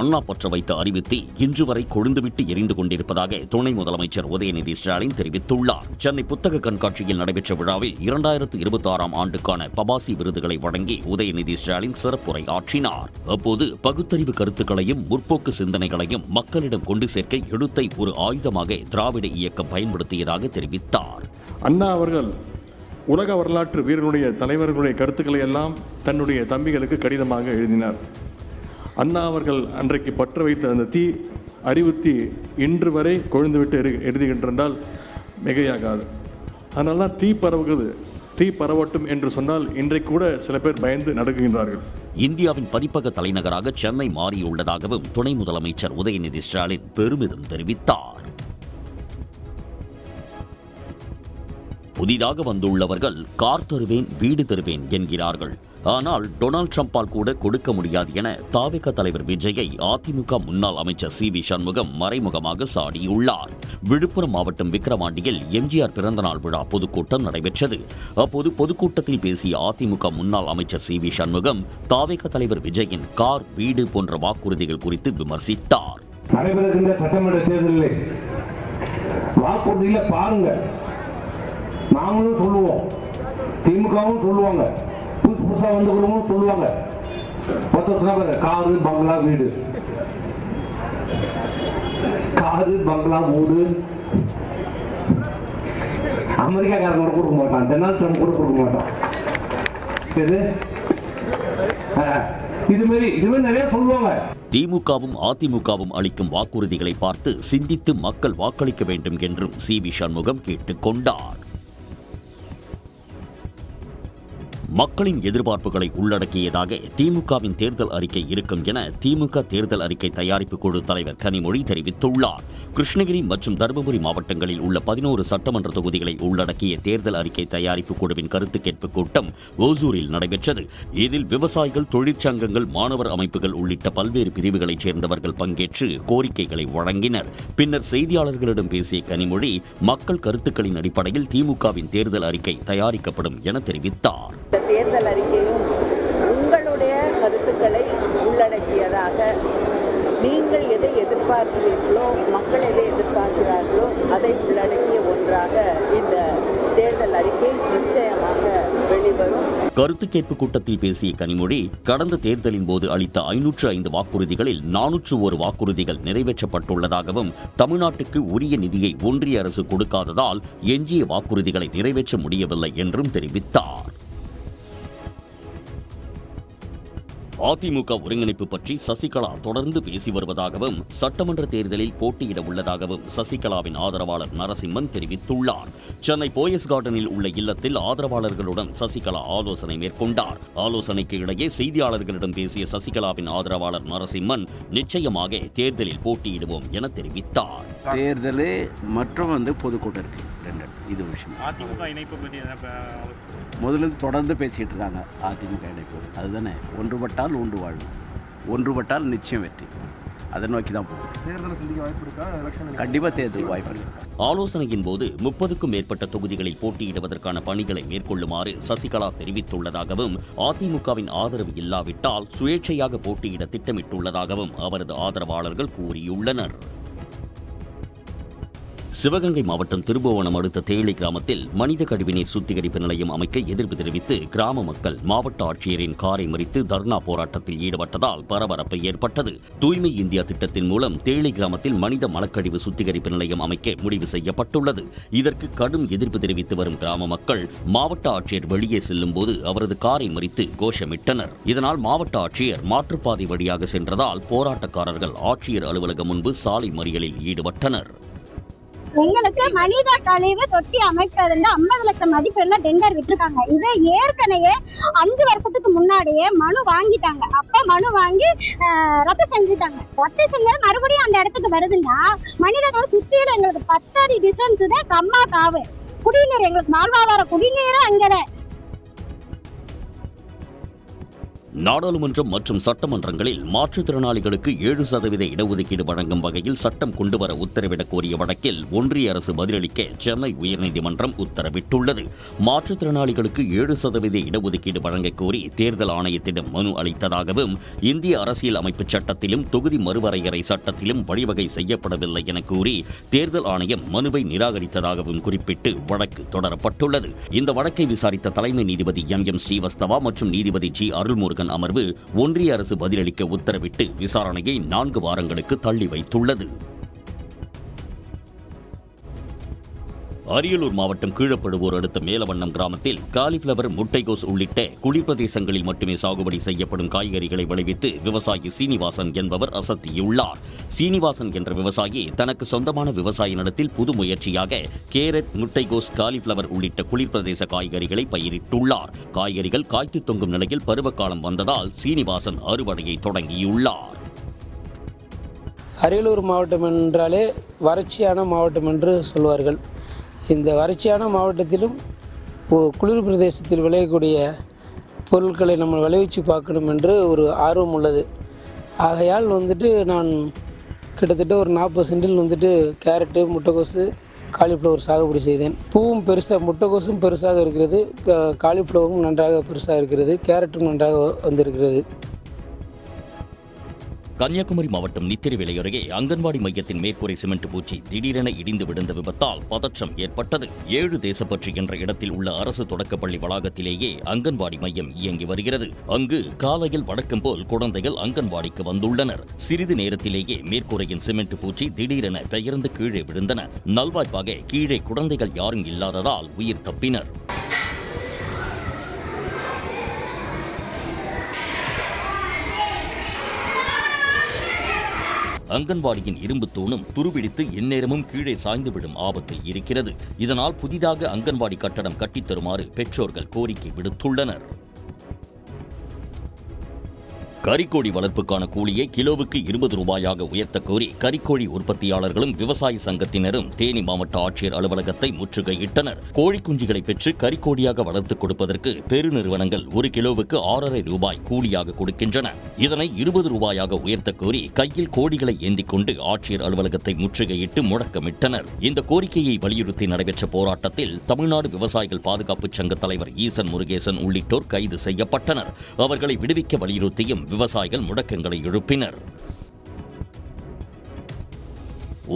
அண்ணா பற்ற வைத்த அறிவித்து இன்று வரை கொழுந்துவிட்டு எரிந்து கொண்டிருப்பதாக துணை முதலமைச்சர் உதயநிதி ஸ்டாலின் தெரிவித்துள்ளார். சென்னை புத்தக கண்காட்சியில் நடைபெற்ற விழாவில் 2026ஆம் ஆண்டுக்கான பபாசி விருதுகளை வழங்கி உதயநிதி ஸ்டாலின் சிறப்புரை ஆற்றினார். அப்போது பகுத்தறிவு கருத்துக்களையும் முற்போக்கு சிந்தனைகளையும் மக்களிடம் கொண்டு சேர்க்க எழுத்தை ஒரு ஆயுதமாக திராவிட இயக்கம் பயன்படுத்தியதாக தெரிவித்தார். அண்ணா அவர்கள் உலக வரலாற்று வீரனுடைய தலைவர்களுடைய கருத்துக்களை எல்லாம் தன்னுடைய தம்பிகளுக்கு கடிதமாக எழுதினார். அண்ணா அவர்கள் அன்றைக்கு பற்ற வைத்த அந்த தீ அறிவுத்தி இன்று வரை கொழுந்துவிட்டு எழுதுகின்றால் மிகையாகாது. அதனால தான் தீ பரவட்டும் என்று சொன்னால் இன்றைக்கு கூட சில பேர் பயந்து நடுங்குகின்றார்கள். இந்தியாவின் பதிப்பக தலைநகராக சென்னை மாறியுள்ளதாகவும் துணை முதலமைச்சர் உதயநிதி ஸ்டாலின் பெருமிதம் தெரிவித்தார். புதிதாக வந்துள்ளவர்கள் கார் தருவேன் வீடு தருவேன் என்கிறார்கள். ஆனால் டொனால்ட் ட்ரம்பால் கூட கொடுக்க முடியாது என தாவேக தலைவர் விஜயை அதிமுக முன்னாள் அமைச்சர் சி வி சண்முகம் மறைமுகமாக சாடியுள்ளார். விழுப்புரம் மாவட்டம் விக்கிரவாண்டியில் எம்ஜிஆர் பிறந்தநாள் விழா பொதுக்கூட்டம் நடைபெற்றது. அப்போது பொதுக்கூட்டத்தில் பேசிய அதிமுக முன்னாள் அமைச்சர் சி வி சண்முகம் தாவேக தலைவர் விஜயின் கார் வீடு போன்ற வாக்குறுதிகள் குறித்து விமர்சித்தார். நடைபெறுகின்ற சட்டமன்ற தேர்தலில் வாக்குறுதியில பாருங்க, நாங்களும் சொல்லுவோம், திமுகவும் சொல்லுவாங்க, புதுசா வந்து சொல்லுவாங்க, காரு பங்களா வீடு, காரு பங்களா வீடு. அமெரிக்காக்காரங்க கூட கொடுக்க மாட்டான், டொனால்ட் ட்ரம்ப் கூட கொடுக்க மாட்டான். இது மாதிரி நிறைய சொல்லுவாங்க. திமுகவும் அதிமுகவும் அளிக்கும் வாக்குறுதிகளை பார்த்து சிந்தித்து மக்கள் வாக்களிக்க வேண்டும் என்றும் சி வி சண்முகம் கேட்டுக் கொண்டார். மக்களின் எதிர்பார்ப்புகளை உள்ளடக்கியதாக திமுகவின் தேர்தல் அறிக்கை இருக்கும் என திமுக தேர்தல் அறிக்கை தயாரிப்பு குழு தலைவர் கனிமொழி தெரிவித்துள்ளார். கிருஷ்ணகிரி மற்றும் தருமபுரி மாவட்டங்களில் உள்ள 11 சட்டமன்ற தொகுதிகளை உள்ளடக்கிய தேர்தல் அறிக்கை தயாரிப்பு குழுவின் கருத்து கேட்பு கூட்டம் ஓசூரில் நடைபெற்றது. இதில் விவசாயிகள், தொழிற்சங்கங்கள், மாணவர் அமைப்புகள் உள்ளிட்ட பல்வேறு பிரிவுகளைச் சேர்ந்தவர்கள் பங்கேற்று கோரிக்கைகளை வழங்கினர். பின்னர் செய்தியாளர்களிடம் பேசிய கனிமொழி மக்கள் கருத்துக்களின் அடிப்படையில் திமுகவின் தேர்தல் அறிக்கை தயாரிக்கப்படும் என தெரிவித்தார். தேர்தல் அறிக்கையும் உங்களுடைய கருத்துக்களை உள்ளடக்கியதாக, நீங்கள் எதை எதிர்பார்க்கிறீர்களோ, மக்கள் எதை எதிர்பார்க்கிறார்களோ அதை உள்ளடக்கிய ஒன்றாக இந்த தேர்தல் அறிக்கை நிச்சயமாக வெளிவரும். கருத்து கேட்பு கூட்டத்தில் பேசிய கனிமொழி கடந்த தேர்தலின் போது அளித்த 505 வாக்குறுதிகளில் 401 வாக்குறுதிகள் நிறைவேற்றப்பட்டுள்ளதாகவும், தமிழ்நாட்டுக்கு உரிய நிதியை ஒன்றிய அரசு கொடுக்காததால் எஞ்சிய வாக்குறுதிகளை நிறைவேற்ற முடியவில்லை என்றும் தெரிவித்தார். அதிமுக ஒருங்கிணைப்பு பற்றி சசிகலா தொடர்ந்து பேசி வருவதாகவும், சட்டமன்ற தேர்தலில் போட்டியிட உள்ளதாகவும் சசிகலாவின் ஆதரவாளர் நரசிம்மன் தெரிவித்துள்ளார். சென்னை போயஸ் கார்டனில் உள்ள இல்லத்தில் ஆதரவாளர்களுடன் சசிகலா ஆலோசனை மேற்கொண்டார். ஆலோசனைக்கு இடையே செய்தியாளர்களிடம் பேசிய சசிகலாவின் ஆதரவாளர் நரசிம்மன் நிச்சயமாக தேர்தலில் போட்டியிடுவோம் என தெரிவித்தார். தேர்தல் மற்றும் பொதுக்கூட்டம் இருக்கு, இது விஷயம். அதிமுக இணைப்பு பற்றி முதல்ல தொடர்ந்து பேசிட்டு இருக்காங்க. அதிமுக இணைப்பு அதுதானே, ஒன்றுபட்டால் உண்டு வாழ்வு, ஒன்றுபட்டால் நிச்சயம் வெற்றி. அதை நோக்கி தான் போகும். தேர்தலை சந்திக்க வாய்ப்பு இருக்கா? கண்டிப்பாக தேர்தல் வாய்ப்பு இருக்கு. ஆலோசனையின் போது 30க்கும் மேற்பட்ட தொகுதிகளில் போட்டியிடுவதற்கான பணிகளை மேற்கொள்ளுமாறு சசிகலா தெரிவித்துள்ளதாகவும், அதிமுகவின் ஆதரவு இல்லாவிட்டால் சுயேட்சையாக போட்டியிட திட்டமிட்டுள்ளதாகவும் அவரது ஆதரவாளர்கள் கூறியுள்ளனர். சிவகங்கை மாவட்டம் திருபுவனம் அடுத்த தேளி கிராமத்தில் மனித கழிவுநீர் சுத்திகரிப்பு நிலையம் அமைக்க எதிர்ப்பு தெரிவித்து கிராம மக்கள் மாவட்ட ஆட்சியரின் காரை மறித்து தர்ணா போராட்டத்தில் ஈடுபட்டதால் பரபரப்பு ஏற்பட்டது. தூய்மை இந்தியா திட்டத்தின் மூலம் தேளி கிராமத்தில் மனித மலக்கழிவு சுத்திகரிப்பு நிலையம் அமைக்க முடிவு செய்யப்பட்டுள்ளது. இதற்கு கடும் எதிர்ப்பு தெரிவித்து வரும் கிராம மக்கள் மாவட்ட ஆட்சியர் வெளியே செல்லும் போது அவரது காரை மறித்து கோஷமிட்டனர். இதனால் மாவட்ட ஆட்சியர் மாற்றுப்பாதை வழியாக சென்றதால் போராட்டக்காரர்கள் ஆட்சியர் அலுவலகம் முன்பு சாலை மறியலில் ஈடுபட்டனர். எங்களுக்கு மனித கழிவு தொட்டி அமைப்பதில் 50 லட்சம் மதிப்பெண்ல டெண்டர் விட்டுருக்காங்க. இதை ஏற்கனவே 5 வருஷத்துக்கு முன்னாடியே மனு வாங்கிட்டாங்க. அப்ப மனு வாங்கி ரத்து செஞ்சுட்டாங்க. ரத்து செஞ்சது மறுபடியும் அந்த இடத்துக்கு வருதுன்னா மனித கழிவு சுத்தியில எங்களுக்கு 10 அடி டிஸ்டன்ஸ் தான் கம்மா காவு. குடிநீர் எங்களுக்கு வாழ்வாதார குடிநீரும் அங்கதான். நாடாளுமன்றம் மற்றும் சட்டமன்றங்களில் மாற்றுத்திறனாளிகளுக்கு 7% இடஒதுக்கீடு வழங்கும் வகையில் சட்டம் கொண்டுவர உத்தரவிடக் கோரிய வழக்கில் ஒன்றிய அரசு பதிலளிக்க சென்னை உயர்நீதிமன்றம் உத்தரவிட்டுள்ளது. மாற்றுத்திறனாளிகளுக்கு 7% இடஒதுக்கீடு வழங்கக் கோரி தேர்தல் ஆணையத்திடம் மனு அளித்ததாகவும் இந்திய அரசியல் அமைப்பு சட்டத்திலும் தொகுதி மறுவரையறை சட்டத்திலும் வழிவகை செய்யப்படவில்லை என கூறி தேர்தல் ஆணையம் மனுவை நிராகரித்ததாகவும் குறிப்பிட்டு வழக்கு தொடரப்பட்டுள்ளது. இந்த வழக்கை விசாரித்த தலைமை நீதிபதி M.M. ஸ்ரீவஸ்தவா மற்றும் நீதிபதி G. அருள்முருகன் அமர்வு ஒன்றிய அரசு பதிலளிக்க உத்தரவிட்டு விசாரணையை 4 வாரங்களுக்கு தள்ளி வைத்துள்ளது. அரியலூர் மாவட்டம் கீழப்படுவோர் அடுத்த மேலவண்ணம் கிராமத்தில் காலிஃபிளவர், முட்டைகோஸ் உள்ளிட்ட குளிர்பிரதேசங்களில் மட்டுமே சாகுபடி செய்யப்படும் காய்கறிகளை விளைவித்து விவசாயி சீனிவாசன் என்பவர் அசத்தியுள்ளார். சீனிவாசன் என்ற விவசாயி தனக்கு சொந்தமான விவசாய நிலத்தில் புது முயற்சியாக கேரட், முட்டைகோஸ், காலிஃபிளவர் உள்ளிட்ட குளிர்பிரதேச காய்கறிகளை பயிரிட்டுள்ளார். காய்கறிகள் காய்த்து தொங்கும் நிலையில் பருவகாலம் வந்ததால் சீனிவாசன் அறுவடையை தொடங்கியுள்ளார். அரியலூர் மாவட்டம் என்றாலே வறட்சியான மாவட்டம் என்று சொல்வார்கள். இந்த வறட்சியான மாவட்டத்திலும் குளிர் பிரதேசத்தில் விளையக்கூடிய பொருட்களை நம்ம விளைவிச்சு பார்க்கணும் என்று ஒரு ஆர்வம் உள்ளது. ஆகையால் நான் கிட்டத்தட்ட ஒரு 40 சென்டில் கேரட்டு, முட்டைக்கோசு, காலிஃப்ளவர் சாகுபடி செய்தேன். பூவும் பெருசாக, முட்டைக்கோசும் பெருசாக இருக்கிறது, காலிஃப்ளவரும் நன்றாக பெருசாக இருக்கிறது, கேரட்டும் நன்றாக வந்திருக்கிறது. கன்னியாகுமரி மாவட்டம் நித்திரிவேலை அருகே அங்கன்வாடி மையத்தின் மேற்கூரை சிமெண்ட் பூச்சி திடீரென இடிந்து விழுந்த விபத்தால் பதற்றம் ஏற்பட்டது. 7 தேசப்பற்று என்ற இடத்தில் உள்ள அரசு தொடக்கப்பள்ளி வளாகத்திலேயே அங்கன்வாடி மையம் இயங்கி வருகிறது. அங்கு காலையில் வழக்கம் போல் குழந்தைகள் அங்கன்வாடிக்கு வந்துள்ளனர். சிறிது நேரத்திலேயே மேற்கூரையின் சிமெண்ட் பூச்சி திடீரென பெயர்ந்து கீழே விழுந்தன. நல்வாய்ப்பாக கீழே குழந்தைகள் யாரும் இல்லாததால் உயிர் தப்பினர். அங்கன்வாடியின் இரும்பு தூணும் துருபிடித்து எந்நேரமும் கீழே சாய்ந்துவிடும் ஆபத்தில் இருக்கிறது. இதனால் புதிதாக அங்கன்வாடி கட்டடம் கட்டித்தருமாறு பெற்றோர்கள் கோரிக்கை விடுத்துள்ளனர். கறிக்கோழி வளர்ப்புக்கான கூலியை கிலோவுக்கு 20 ரூபாயாக உயர்த்த கோரி கறிக்கோழி உற்பத்தியாளர்களும் விவசாய சங்கத்தினரும் தேனி மாவட்ட ஆட்சியர் அலுவலகத்தை முற்றுகையிட்டனர். கோழி குஞ்சுகளை பெற்று கறிக்கோழியாக வளர்த்துக் கொடுப்பதற்கு பெருநிறுவனங்கள் 1 கிலோவுக்கு 6.5 ரூபாய் கூலியாக கொடுக்கின்றன. இதனை 20 ரூபாயாக உயர்த்த கோரி கையில் கோழிகளை ஏந்திக் கொண்டு ஆட்சியர் அலுவலகத்தை முற்றுகையிட்டு முழக்கமிட்டனர். இந்த கோரிக்கையை வலியுறுத்தி நடைபெற்ற போராட்டத்தில் தமிழ்நாடு விவசாயிகள் பாதுகாப்பு சங்க தலைவர் ஈசன் முருகேசன் உள்ளிட்டோர் கைது செய்யப்பட்டனர். அவர்களை விடுவிக்க வலியுறுத்தியும் விவசாயிகள் முழக்கங்களை எழுப்பினர்.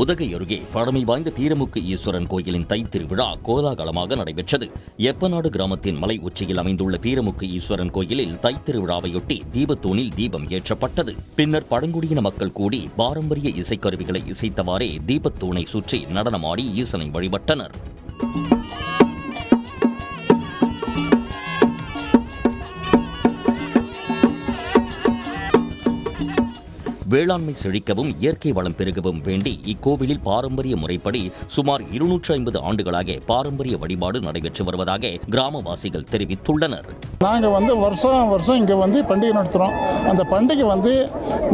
உதகை அருகே பழமை வாய்ந்த பீரமுக்கு ஈஸ்வரன் கோயிலின் தைத்திருவிழா கோலாகலமாக நடைபெற்றது. எப்பநாடு கிராமத்தின் மலை உச்சியில் அமைந்துள்ள பீரமுக்கு ஈஸ்வரன் கோயிலில் தைத்திருவிழாவையொட்டி தீபத்தூணில் தீபம் ஏற்றப்பட்டது. பின்னர் பழங்குடியின மக்கள் கூடி பாரம்பரிய இசைக்கருவிகளை இசைத்தவாறே தீபத்தூணை சுற்றி நடனமாடி ஈசனை வழிபட்டனர். வேளாண்மை செழிக்கவும் இயற்கை வளம் பெருகவும் வேண்டி இக்கோவிலில் பாரம்பரிய முறைப்படி சுமார் 250 ஆண்டுகளாக பாரம்பரிய வழிபாடு நடைபெற்று வருவதாக கிராமவாசிகள் தெரிவித்துள்ளனர். நாங்கள் வருஷம் இங்கே பண்டிகை நடத்துகிறோம். அந்த பண்டிகை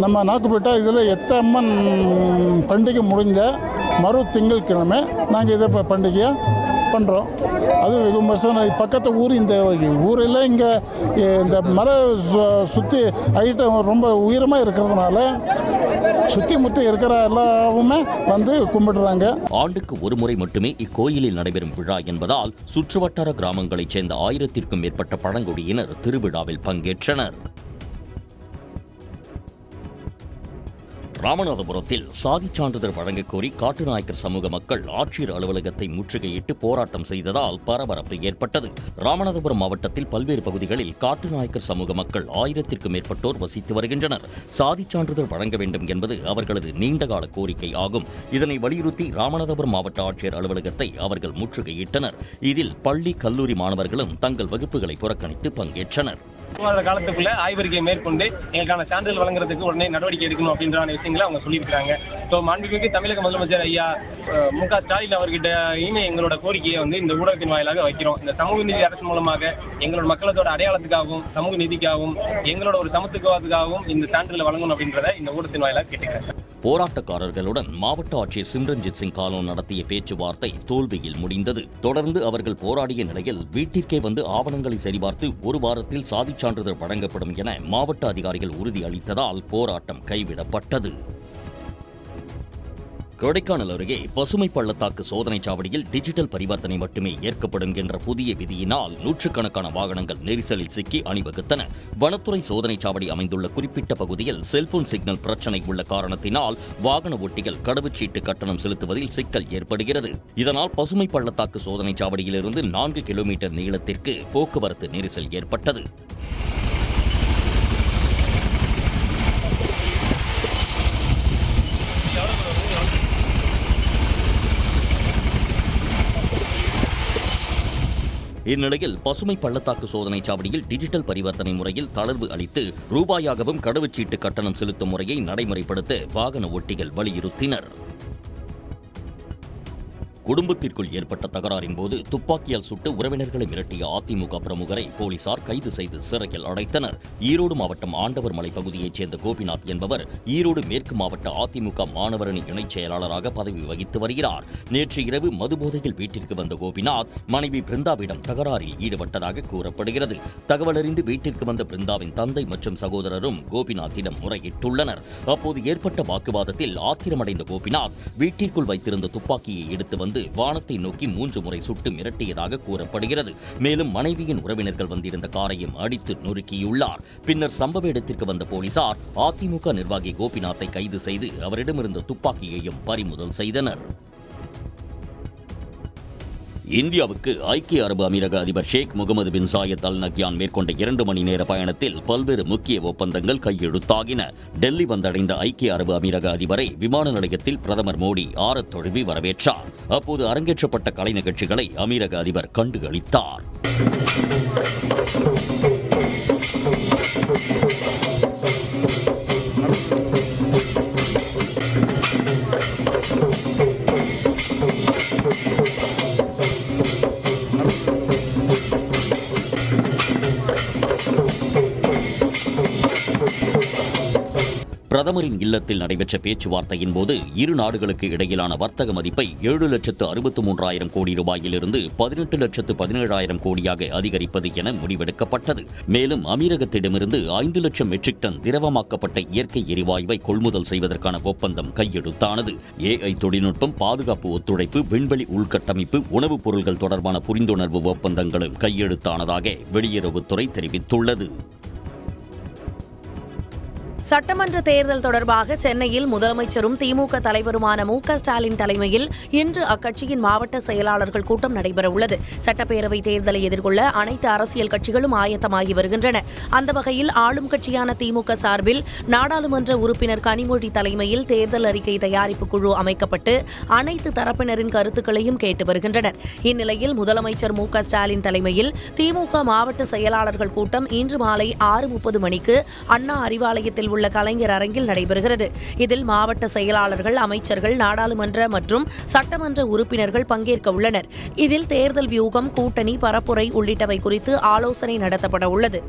நம்ம நாக்குப்பேட்டா இதில் எத்தம்மன் பண்டிகை முடிஞ்ச மறு திங்கட்கிழமை நாங்கள் இதை பண்டிகையாக பண்ணுறோம். அது வெகு வருஷம் பக்கத்து ஊர், இந்த ஊரில் இங்கே இந்த மலை சுற்றி ஐட்டம் ரொம்ப உயரமாக இருக்கிறதுனால சுற்றி முற்றி இருக்கிற எல்லாருமே கும்பிடுறாங்க. ஆண்டுக்கு ஒரு முறை மட்டுமே இக்கோயிலில் நடைபெறும் விழா என்பதால் சுற்றுவட்டார கிராமங்களைச் சேர்ந்த 1000க்கும் மேற்பட்ட பழங்குடியினர் திருவிழாவில் பங்கேற்றனர். ராமநாதபுரத்தில் சாதிச் சான்றிதழ் வழங்கக் கோரி காட்டுநாயக்கர் சமூக மக்கள் ஆட்சியர் அலுவலகத்தை முற்றுகையிட்டு போராட்டம் செய்ததால் பரபரப்பு ஏற்பட்டது. ராமநாதபுரம் மாவட்டத்தில் பல்வேறு பகுதிகளில் காட்டுநாயக்கர் சமூக மக்கள் 1000க்கும் மேற்பட்டோர் வசித்து வருகின்றனர். சாதிச் சான்றிதழ் வழங்க வேண்டும் என்பது அவர்களது நீண்டகால கோரிக்கை ஆகும். இதனை வலியுறுத்தி ராமநாதபுரம் மாவட்ட ஆட்சியர் அலுவலகத்தை அவர்கள் முற்றுகையிட்டனர். இதில் பள்ளி, கல்லூரி மாணவர்களும் தங்கள் வகுப்புகளை புறக்கணித்து பங்கேற்றனர். காலத்துக்குள்ள ஆய்வறிக்கை மேற்கொண்டு எங்களுக்கான சான்றிதழ் வழங்குறதுக்கு உடனே நடவடிக்கை எடுக்கணும் அப்படின்ற விஷயங்களை அவங்க சொல்லியிருக்காங்க. ஸோ மாண்புமிகு தமிழக முதலமைச்சர் ஐயா மு.க. ஸ்டாலின் அவர்கிட்ட எங்களோட கோரிக்கையை இந்த ஊடகத்தின் வாயிலாக வைக்கிறோம். இந்த சமூக நீதி அரசு மூலமாக எங்களோட மக்களோட அடையாளத்துக்காகவும் சமூக நீதிக்காகவும் எங்களோட ஒரு சமத்துவத்துக்காகவும் இந்த சான்றிதழ் வழங்கணும் அப்படின்றத இந்த ஊடகத்தின் வாயிலாக கேட்டுக்கிறேன். போராட்டக்காரர்களுடன் மாவட்ட ஆட்சியர் சிம்ரன்ஜித் சிங் காலோன் நடத்திய பேச்சுவார்த்தை தோல்வியில் முடிந்தது. தொடர்ந்து அவர்கள் போராடிய நிலையில் வீட்டிற்கே வந்து ஆவணங்களை சரிபார்த்து ஒரு வாரத்தில் சாதிச் சான்றிதழ் வழங்கப்படும் என மாவட்ட அதிகாரிகள் உறுதியளித்ததால் போராட்டம் கைவிடப்பட்டது. கொடைக்கானல் அருகே பசுமை பள்ளத்தாக்கு சோதனைச் சாவடியில் டிஜிட்டல் பரிவர்த்தனை மட்டுமே ஏற்கப்படும் என்ற புதிய விதியினால் நூற்றுக்கணக்கான வாகனங்கள் நெரிசலில் சிக்கி அணிவகுத்தன. வனத்துறை சோதனைச் சாவடி அமைந்துள்ள குறிப்பிட்ட பகுதியில் செல்போன் சிக்னல் பிரச்சினை உள்ள காரணத்தினால் வாகன ஓட்டிகள் கடவுச்சீட்டு கட்டணம் செலுத்துவதில் சிக்கல் ஏற்படுகிறது. இதனால் பசுமை பள்ளத்தாக்கு சோதனைச் சாவடியிலிருந்து 4 கிலோமீட்டர் நீளத்திற்கு போக்குவரத்து நெரிசல் ஏற்பட்டது. இந்நிலையில் பசுமை பள்ளத்தாக்கு சோதனைச் சாவடியில் டிஜிட்டல் பரிவர்த்தனை முறையில் தளர்வு அளித்து ரூபாயாகவும் கடவுச்சீட்டு கட்டணம் செலுத்தும் முறையை நடைமுறைப்படுத்த வாகன ஓட்டிகள் வலியுறுத்தினர். குடும்பத்திற்குள் ஏற்பட்ட தகராறின் போது துப்பாக்கியால் சுட்டு உறவினர்களை மிரட்டிய அதிமுக பிரமுகரை போலீசார் கைது செய்து சிறையில் அடைத்தனர். ஈரோடு மாவட்டம் ஆண்டவர் மலை பகுதியைச் சேர்ந்த கோபிநாத் என்பவர் ஈரோடு மேற்கு மாவட்ட அதிமுக மாணவரணி இணைச் செயலாளராக பதவி வகித்து வருகிறார். நேற்று இரவு மதுபோதையில் வீட்டிற்கு வந்த கோபிநாத் மனைவி பிருந்தாவிடம் தகராறில் ஈடுபட்டதாக கூறப்படுகிறது. தகவலறிந்து வீட்டிற்கு வந்த பிருந்தாவின் தந்தை மற்றும் சகோதரரும் கோபிநாத்திடம் முறையிட்டுள்ளனர். அப்போது ஏற்பட்ட வாக்குவாதத்தில் ஆத்திரமடைந்த கோபிநாத் வீட்டிற்குள் வைத்திருந்த துப்பாக்கியை எடுத்து வந்து வானத்தை நோக்கி 3 முறை சுட்டு மிரட்டியதாக கூறப்படுகிறது. மேலும் மனைவியின் உறவினர்கள் வந்திருந்த காரையும் அடித்து நொறுக்கியுள்ளார். பின்னர் சம்பவ இடத்திற்கு வந்த போலீசார் அதிமுக நிர்வாகி கோபிநாத்தை கைது செய்து அவரிடமிருந்த துப்பாக்கியையும் பறிமுதல் செய்தனர். இந்தியாவுக்கு ஐக்கிய அரபு அமீரக அதிபர் ஷேக் முகமது பின் சாயத் அல் நஹ்யான் மேற்கொண்ட 2 மணி நேர பயணத்தில் பல்வேறு முக்கிய ஒப்பந்தங்கள் கையெழுத்தாகின. டெல்லி வந்தடைந்த ஐக்கிய அரபு அமீரக அதிபரை விமான நிலையத்தில் பிரதமர் மோடி ஆரத் தழுவி வரவேற்றார். அப்போது அரங்கேற்றப்பட்ட கலை நிகழ்ச்சிகளை அமீரக அதிபர் கண்டு களித்தார். பிரதமரின் இல்லத்தில் நடைபெற்ற பேச்சுவார்த்தையின் போது இரு நாடுகளுக்கு இடையிலான வர்த்தக மதிப்பை 7,63,000 கோடி ரூபாயிலிருந்து 18,17,000 கோடியாக அதிகரிப்பது என முடிவெடுக்கப்பட்டது. மேலும் அமீரகத்திடமிருந்து 5 லட்சம் மெட்ரிக் டன் திரவமாக்கப்பட்ட இயற்கை எரிவாயுவை கொள்முதல் செய்வதற்கான ஒப்பந்தம் கையெழுத்தானது. AI தொழில்நுட்பம், பாதுகாப்பு ஒத்துழைப்பு, விண்வெளி உள்கட்டமைப்பு, உணவுப் பொருட்கள் தொடர்பான புரிந்துணர்வு ஒப்பந்தங்களும் கையெழுத்தானதாக வெளியுறவுத்துறை தெரிவித்துள்ளது. சட்டமன்ற தேர்தல் தொடர்பாக சென்னையில் முதலமைச்சரும் திமுக தலைவருமான மு.க. ஸ்டாலின் தலைமையில் இன்று அக்கட்சியின் மாவட்ட செயலாளர்கள் கூட்டம் நடைபெறவுள்ளது. சட்டப்பேரவை தேர்தலை எதிர்கொள்ள அனைத்து அரசியல் கட்சிகளும் ஆயத்தமாகி வருகின்றன. அந்த வகையில் ஆளும் கட்சியான திமுக சார்பில் நாடாளுமன்ற உறுப்பினர் கனிமொழி தலைமையில் தேர்தல் அறிக்கை தயாரிப்பு குழு அமைக்கப்பட்டு அனைத்து தரப்பினரின் கருத்துக்களையும் கேட்டு வருகின்றனர். இந்நிலையில் முதலமைச்சர் மு.க. ஸ்டாலின் தலைமையில் திமுக மாவட்ட செயலாளர்கள் கூட்டம் இன்று மாலை 6:30 மணிக்கு அண்ணா அறிவாலயத்தில் உள்ள கலைஞர் அரங்கில் நடைபெறுகிறது. இதில் மாவட்ட செயலாளர்கள், அமைச்சர்கள், நாடாளுமன்ற மற்றும் சட்டமன்ற உறுப்பினர்கள் பங்கேற்க உள்ளனர். இதில் தேர்தல் வியூகம், கூட்டணி, பரப்புரை உள்ளிட்டவை குறித்து ஆலோசனை நடத்தப்பட உள்ளது.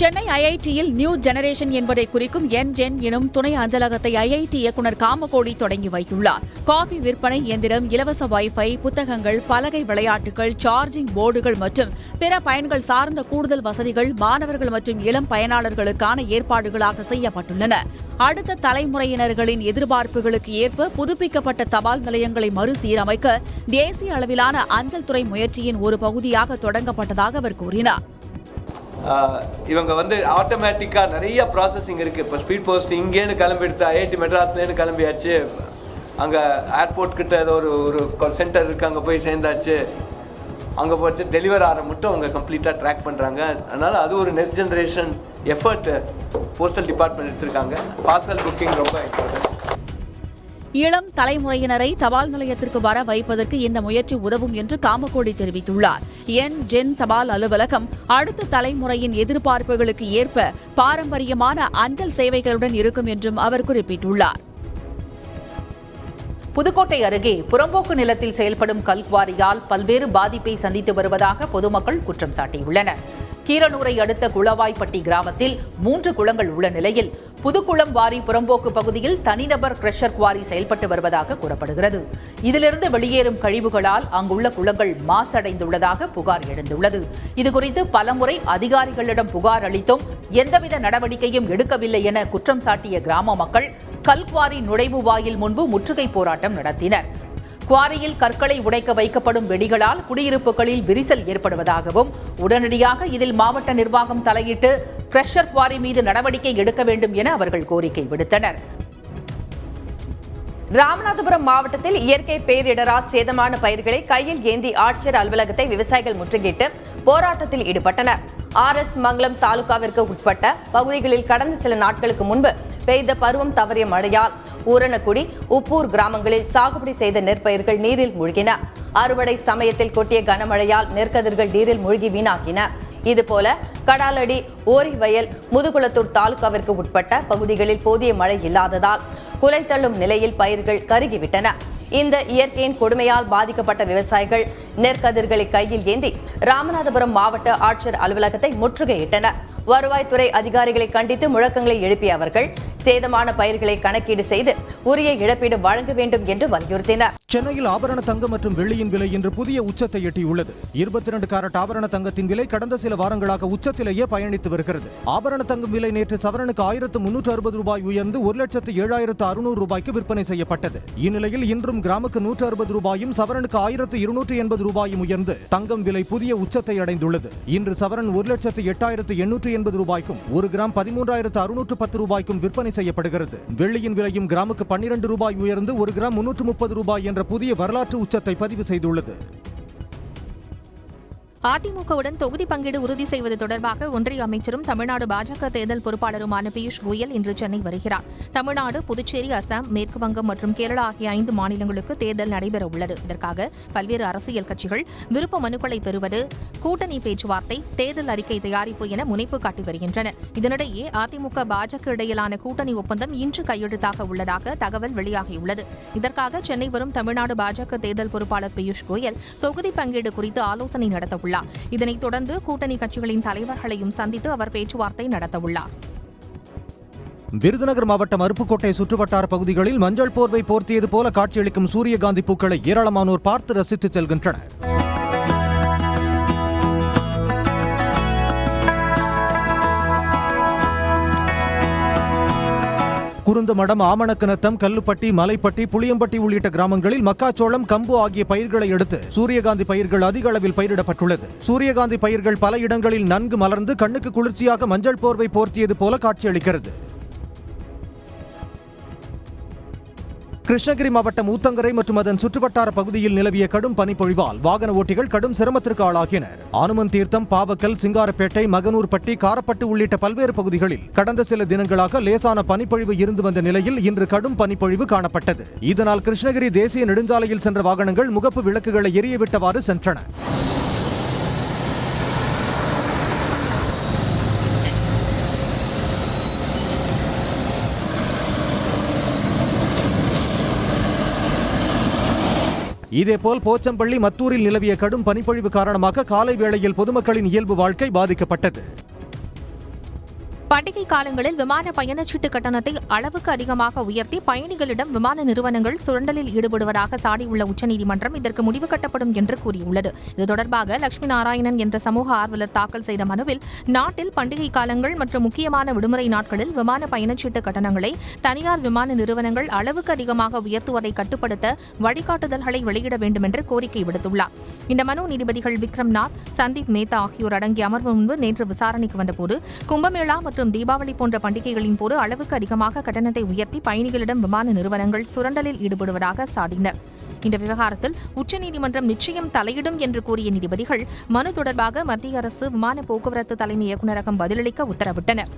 சென்னை ஐஐடியில் நியூ ஜெனரேஷன் என்பதை குறிக்கும் என்ஜென் எனும் துணை அஞ்சலகத்தை ஐஐடி இயக்குநர் காமகோடி தொடங்கி வைத்துள்ளார். காபி விற்பனை இயந்திரம், இலவச வைஃபை, புத்தகங்கள், பலகை விளையாட்டுகள், சார்ஜிங் போர்டுகள் மற்றும் பிற பயன்கள் சார்ந்த கூடுதல் வசதிகள் மாணவர்கள் மற்றும் இளம் பயனாளர்களுக்கான ஏற்பாடுகளாக செய்யப்பட்டுள்ளன. அடுத்த தலைமுறையினர்களின் எதிர்பார்ப்புகளுக்கு ஏற்ப புதுப்பிக்கப்பட்ட தபால் நிலையங்களை மறுசீரமைக்க தேசிய அளவிலான அஞ்சல் துறை முயற்சியின் ஒரு பகுதியாக தொடங்கப்பட்டதாக அவர் கூறினார். இவங்க ஆட்டோமேட்டிக்காக நிறைய ப்ராசஸிங் இருக்குது. இப்போ ஸ்பீட் போஸ்ட் இங்கேன்னு கிளம்பி எடுத்து ஐஐடி மெட்ராஸ்லேருந்து கிளம்பியாச்சு, அங்கே ஏர்போர்ட் கிட்ட ஏதோ ஒரு சென்டர் இருக்குது, அங்கே போய் சேர்ந்தாச்சு, அங்கே போச்சு டெலிவர் ஆகிற மட்டும் அவங்க கம்ப்ளீட்டாக ட்ராக் பண்ணுறாங்க. அதனால் அது ஒரு next generation effort postal department எடுத்திருக்காங்க. பார்சல் புக்கிங் ரொம்ப இம்பார்ட்டன்ட். இளம் தலைமுறையினரை தபால் நிலையத்திற்கு வர வைப்பதற்கு இந்த முயற்சி உதவும் என்று காமகோடி தெரிவித்துள்ளார். என்ஜென் தபால் அலுவலகம் அடுத்த தலைமுறையின் எதிர்பார்ப்புகளுக்கு ஏற்ப பாரம்பரியமான அஞ்சல் சேவைகளுடன் இருக்கும் என்றும் அவர் குறிப்பிட்டுள்ளார். புதுக்கோட்டை அருகே புறம்போக்கு நிலத்தில் செயல்படும் கல்குவாரியால் பல்வேறு பாதிப்பை சந்தித்து வருவதாக பொதுமக்கள் குற்றம் சாட்டியுள்ளனர். கீரனூரை அடுத்த குளவாய்ப்பட்டி கிராமத்தில் 3 குளங்கள் உள்ள நிலையில் புதுக்குளம் வாரி புறம்போக்கு பகுதியில் தனிநபர் கிரஷர் குவாரி செயல்பட்டு வருவதாக கூறப்படுகிறது. இதிலிருந்து வெளியேறும் கழிவுகளால் அங்குள்ள குளங்கள் மாசடைந்துள்ளதாக புகார் எழுந்துள்ளது. இதுகுறித்து பலமுறை அதிகாரிகளிடம் புகார் அளித்தும் எந்தவித நடவடிக்கையும் எடுக்கவில்லை என குற்றம் சாட்டிய கிராம மக்கள் கல்குவாரி நுழைவு வாயில் முன்பு முற்றுகை போராட்டம் நடத்தினர். குவாரியில் கற்களை உடைக்க வைக்கப்படும் வெடிகளால் குடியிருப்புகளில் விரிசல் ஏற்படுவதாகவும் உடனடியாக இதில் மாவட்ட நிர்வாகம் தலையிட்டு கிரஷர் குவாரி மீது நடவடிக்கை எடுக்க வேண்டும் என அவர்கள் கோரிக்கை விடுத்தனர். ராமநாதபுரம் மாவட்டத்தில் இயற்கை பேரிடரால் சேதமான பயிர்களை கையில் ஏந்தி ஆட்சியர் அலுவலகத்தை விவசாயிகள் முற்றுகையிட்டு போராட்டத்தில் ஈடுபட்டனர். RS மங்கலம் தாலுகாவிற்கு உட்பட்ட பகுதிகளில் கடந்த சில நாட்களுக்கு முன்பு பெய்த பருவம் தவறிய மழையால் ஊரணக்குடி, உப்பூர் கிராமங்களில் சாகுபடி செய்த நெற்பயிர்கள் நீரில் மூழ்கின. அறுவடை சமயத்தில் கொட்டிய கனமழையால் நெற்கதிர்கள் நீரில் மூழ்கி வீணாக்கின. இதுபோல கடாலடி, ஓரிவயல், முதுகுளத்தூர் தாலுகாவிற்கு உட்பட்ட பகுதிகளில் போதிய மழை இல்லாததால் குலை தள்ளும் நிலையில் பயிர்கள் கருகிவிட்டன. இந்த இயற்கையின் கொடுமையால் பாதிக்கப்பட்ட விவசாயிகள் நெற்கதிர்களை கையில் ஏந்தி ராமநாதபுரம் மாவட்ட ஆட்சியர் அலுவலகத்தை முற்றுகையிட்டனர். வருவாய்த்துறை அதிகாரிகளை கண்டித்து முழக்கங்களை எழுப்பிய அவர்கள் சேதமான பயிர்களை கணக்கீடு செய்து உரிய இழப்பீடு வழங்க வேண்டும் என்று வலியுறுத்தினர். சென்னையில் ஆபரண தங்கம் மற்றும் வெள்ளியின் விலை இன்று புதிய உச்சத்தை எட்டியுள்ளது. 22 கேரட் ஆபரண தங்கத்தின் விலை கடந்த சில வாரங்களாக உச்சத்திலேயே பயணித்து வருகிறது. ஆபரண தங்கம் விலை நேற்று சவரனுக்கு 1360 ரூபாய் உயர்ந்து 1,07,600 ரூபாய்க்கு விற்பனை செய்யப்பட்டது. இந்நிலையில் இன்றும் கிராமுக்கு 160 ரூபாயும் சவரனுக்கு 1,280 ரூபாயும் உயர்ந்து தங்கம் விலை புதிய உச்சத்தை அடைந்துள்ளது. இன்று சவரன் 1,08,880 ரூபாய்க்கும் 1 கிராம் 13,610 ரூபாய்க்கும் விற்பனை செய்யப்படுகிறது. வெள்ளியின் விலையும் கிராமுக்கு 12 ரூபாய் உயர்ந்து 1 கிராம் 330 ரூபாய் என்ற புதிய வரலாற்று உச்சத்தை பதிவு செய்துள்ளது. அதிமுகவுடன் தொகுதி பங்கீடு உறுதி செய்வது தொடர்பாக ஒன்றிய அமைச்சரும் தமிழ்நாடு பாஜக தேர்தல் பொறுப்பாளருமான பியூஷ் கோயல் இன்று சென்னை வருகிறார். தமிழ்நாடு, புதுச்சேரி, அசாம், மேற்கு வங்கம் மற்றும் கேரளா ஆகிய 5 மாநிலங்களுக்கு தேர்தல் நடைபெற உள்ளது. இதற்காக பல்வேறு அரசியல் கட்சிகள் விருப்ப மனுக்களை பெறுவது, கூட்டணி பேச்சுவார்த்தை, தேர்தல் அறிக்கை தயாரிப்பு என முனைப்பு காட்டி வருகின்றன. இதனிடையே அதிமுக பாஜக இடையிலான கூட்டணி ஒப்பந்தம் இன்று கையெழுத்தாக உள்ளதாக தகவல் வெளியாகியுள்ளது. இதற்காக சென்னை வரும் தமிழ்நாடு பாஜக தேர்தல் பொறுப்பாளர் பியூஷ் கோயல் தொகுதி பங்கீடு குறித்து ஆலோசனை நடத்த உள்ளார். இதனைத் தொடர்ந்து கூட்டணி கட்சிகளின் தலைவர்களையும் சந்தித்து அவர் பேச்சுவார்த்தை நடத்தவுள்ளார். விருதுநகர் மாவட்டம் அருப்புக்கோட்டை சுற்றுவட்டார பகுதிகளில் மஞ்சள் போர்வை போர்த்தியது போல காட்சியளிக்கும் சூரியகாந்தி பூக்களை ஏராளமானோர் பார்த்து ரசித்து செல்கின்றனர். குருந்தமடம், ஆமணக்கநத்தம், கல்லுப்பட்டி, மலைப்பட்டி, புளியம்பட்டி உள்ளிட்ட கிராமங்களில் மக்காச்சோளம், கம்பு ஆகிய பயிர்களை அடுத்து சூரியகாந்தி பயிர்கள் அதிக அளவில் பயிரிடப்பட்டுள்ளது. சூரியகாந்தி பயிர்கள் பல இடங்களில் நன்கு மலர்ந்து கண்ணுக்கு குளிர்ச்சியாக மஞ்சள் போர்வை போர்த்தியது போல காட்சியளிக்கிறது. கிருஷ்ணகிரி மாவட்டம் ஊத்தங்கரை மற்றும் அதன் சுற்றுவட்டார பகுதியில் நிலவிய கடும் பனிப்பொழிவால் வாகன ஓட்டிகள் கடும் சிரமத்திற்கு ஆளாகினர். ஆனுமன் தீர்த்தம், பாவக்கல், சிங்காரப்பேட்டை, மகனூர்பட்டி, காரப்பட்டு உள்ளிட்ட பல்வேறு பகுதிகளில் கடந்த சில தினங்களாக லேசான பனிப்பொழிவு இருந்து வந்த நிலையில் இன்று கடும் பனிப்பொழிவு காணப்பட்டது. இதனால் கிருஷ்ணகிரி தேசிய நெடுஞ்சாலையில் சென்ற வாகனங்கள் முகப்பு விளக்குகளை எரியவிட்டவாறு சென்றன. இதேபோல் போச்சம்பள்ளி, மத்தூரில் நிலவிய கடும் பனிப்பொழிவு காரணமாக காலை வேளையில் பொதுமக்களின் இயல்பு வாழ்க்கை பாதிக்கப்பட்டது. பண்டிகை காலங்களில் விமான பயணச்சீட்டு கட்டணத்தை அளவுக்கு அதிகமாக உயர்த்தி பயணிகளிடம் விமான நிறுவனங்கள் சுரண்டலில் ஈடுபடுவதாக சாடியுள்ள உச்சநீதிமன்றம் இதற்கு முடிவு கட்டப்படும் என்று கூறியுள்ளது. இது தொடர்பாக லட்சுமி நாராயணன் என்ற சமூக ஆர்வலர் தாக்கல் செய்த மனுவில் நாட்டில் பண்டிகை காலங்கள் மற்றும் முக்கியமான விடுமுறை நாட்களில் விமான பயணச்சீட்டு கட்டணங்களை தனியார் விமான நிறுவனங்கள் அளவுக்கு அதிகமாக உயர்த்துவதை கட்டுப்படுத்த வழிகாட்டுதல்களை வெளியிட வேண்டும் என்று கோரிக்கை விடுத்துள்ளார். இந்த மனு நீதிபதிகள் விக்ரம்நாத், சந்தீப் மேத்தா ஆகியோர் அடங்கிய அமர்வு முன்பு நேற்று விசாரணைக்கு வந்தபோது கும்பமேளா மற்றும் தீபாவளி போன்ற பண்டிகைகளின் போது அளவுக்கு அதிகமாக கட்டணத்தை உயர்த்தி பயணிகளிடம் விமான நிறுவனங்கள் சுரண்டலில் ஈடுபடுவதாக சாடினர். இந்த விவகாரத்தில் உச்சநீதிமன்றம் நிச்சயம் தலையிடும் என்று கூறிய நீதிபதிகள் மனு தொடர்பாக மத்திய அரசு விமான போக்குவரத்து தலைமை இயக்குநரகம் பதிலளிக்க உத்தரவிட்டனர்.